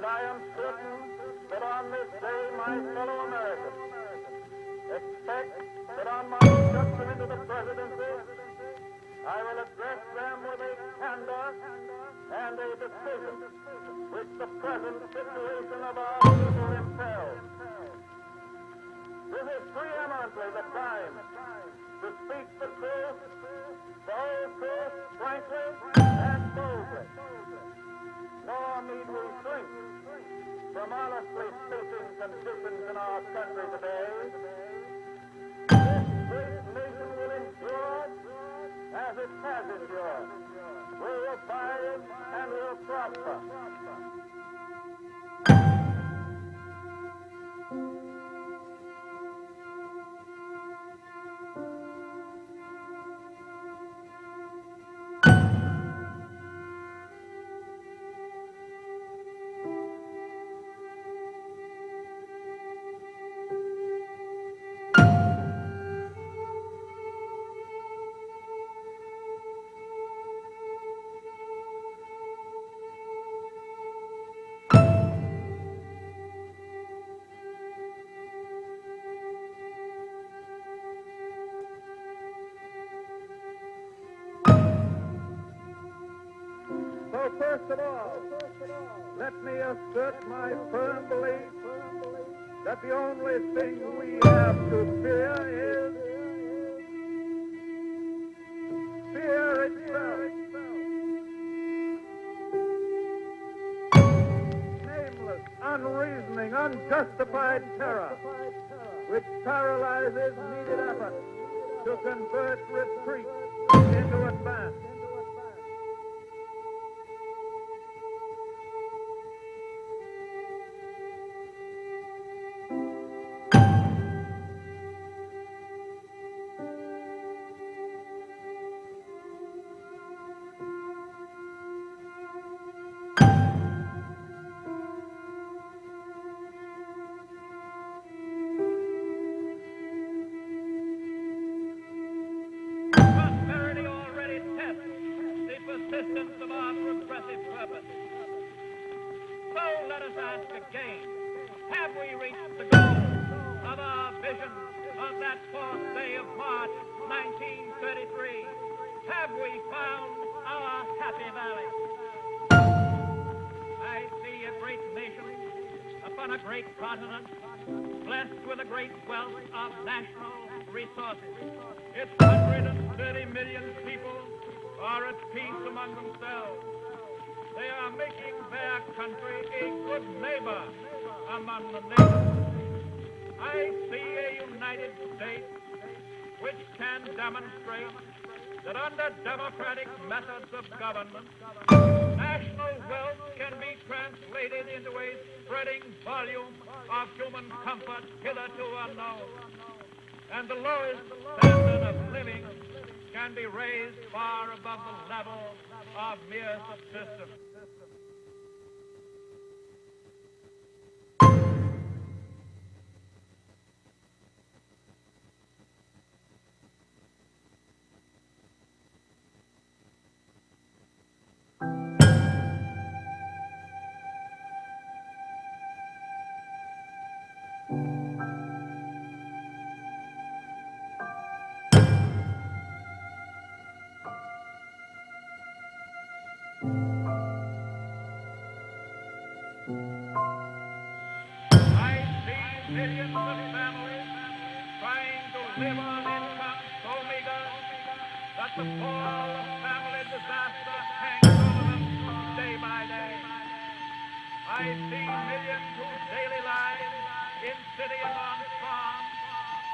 I am certain that on this day my fellow Americans expect that on my induction into the presidency, I will address them with a candor and a decision which the present situation of our people impels. This is preeminently the time to speak the truth, the whole truth, frankly and boldly. Nor need we shrink from honestly stating conditions in our country today. This great nation will endure as it has endured, will abide and will prosper. So first of all, let me assert my firm belief that the only thing we have to fear is fear itself. Nameless, unreasoning, unjustified terror which paralyzes needed effort to convert retreat into advance. Persistence of our progressive purpose. So let us ask again, have we reached the goal of our vision of that 4th day of March 1933? Have we found our happy valley? I see a great nation upon a great continent, blessed with a great wealth of national resources. Its 130 million people are at peace among themselves. They are making their country a good neighbor among the nations. I see a United States which can demonstrate that under democratic methods of government, national wealth can be translated into a spreading volume of human comfort hitherto unknown. And the lowest standard of living can be raised far above the level of mere subsistence. Millions of families trying to live on income so meager that the fall of family disaster hangs over them day by day. I see millions whose daily lives in city and on farm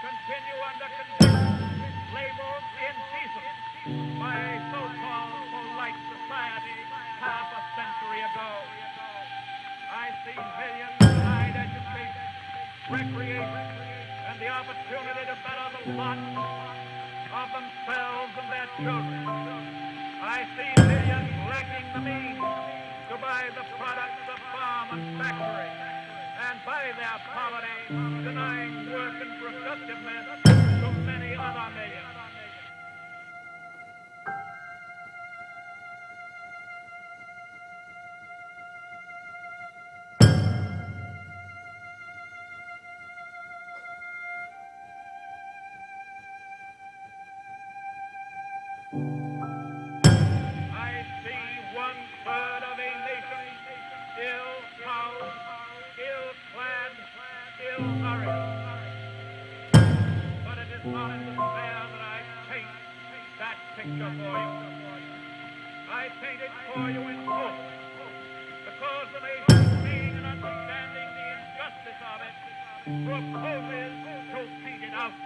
continue under conditions labeled indecent by a so-called polite society half a century ago. I see millions denied education, recreation, and the opportunity to better the lot of themselves and their children. I see millions lacking the means to buy the products of farm and factory, and by their poverty denying work and productiveness to many other millions. I see one-third of a nation ill-housed, ill-clad, ill-nourished. But it is not in despair that I paint that picture for you. I paint it for you in hope, because the nation, seeing and understanding the injustice of it, proposes to paint it out.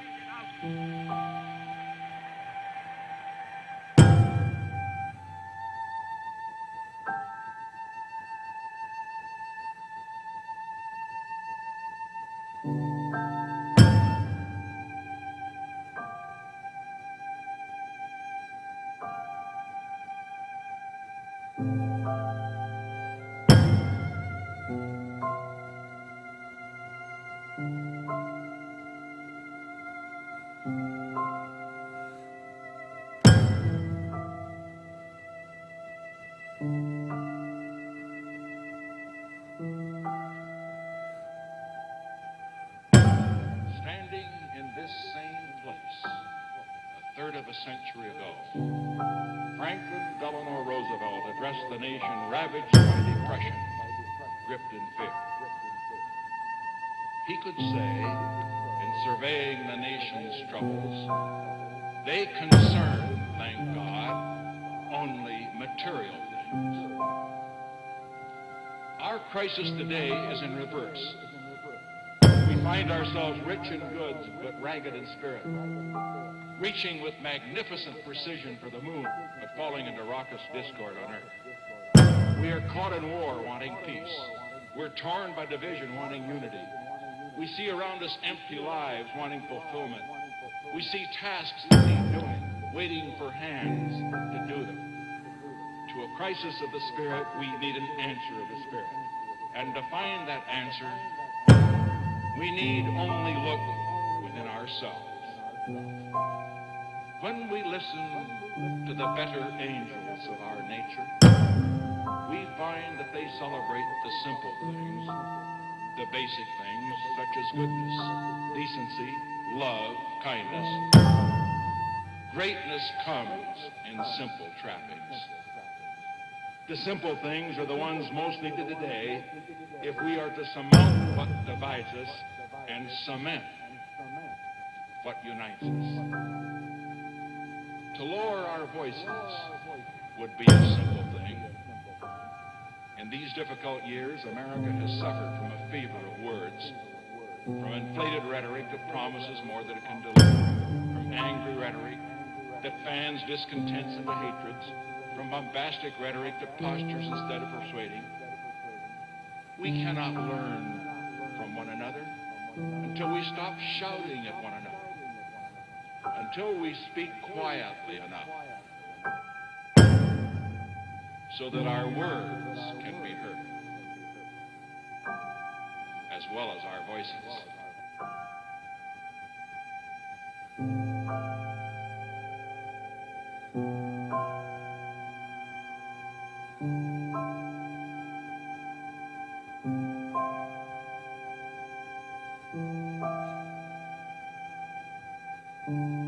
Standing in this same place a third of a century ago, Franklin Delano Roosevelt addressed the nation ravaged by depression, gripped in fear. He could say, in surveying the nation's troubles, they concern, thank God, only material things. Our crisis today is in reverse. We find ourselves rich in goods, but ragged in spirit, reaching with magnificent precision for the moon, but falling into raucous discord on earth. We are caught in war, wanting peace. We're torn by division, wanting unity. We see around us empty lives, wanting fulfillment. We see tasks that need doing, waiting for hands to do them. To a crisis of the spirit, we need an answer of the spirit. And to find that answer, we need only look within ourselves. When we listen to the better angels of our nature, we find that they celebrate the simple things, the basic things such as goodness, decency, love, kindness. Greatness comes in simple trappings. The simple things are the ones most needed today if we are to surmount what divides us and cement what unites us. To lower our voices would be a simple thing. In these difficult years, America has suffered from a fever of words, from inflated rhetoric that promises more than it can deliver, from angry rhetoric that fans discontents into hatreds, from bombastic rhetoric that postures instead of persuading. We cannot learn from one another until we stop shouting at one another, until we speak quietly enough so that our words can be heard, as well as our voices. Thank you.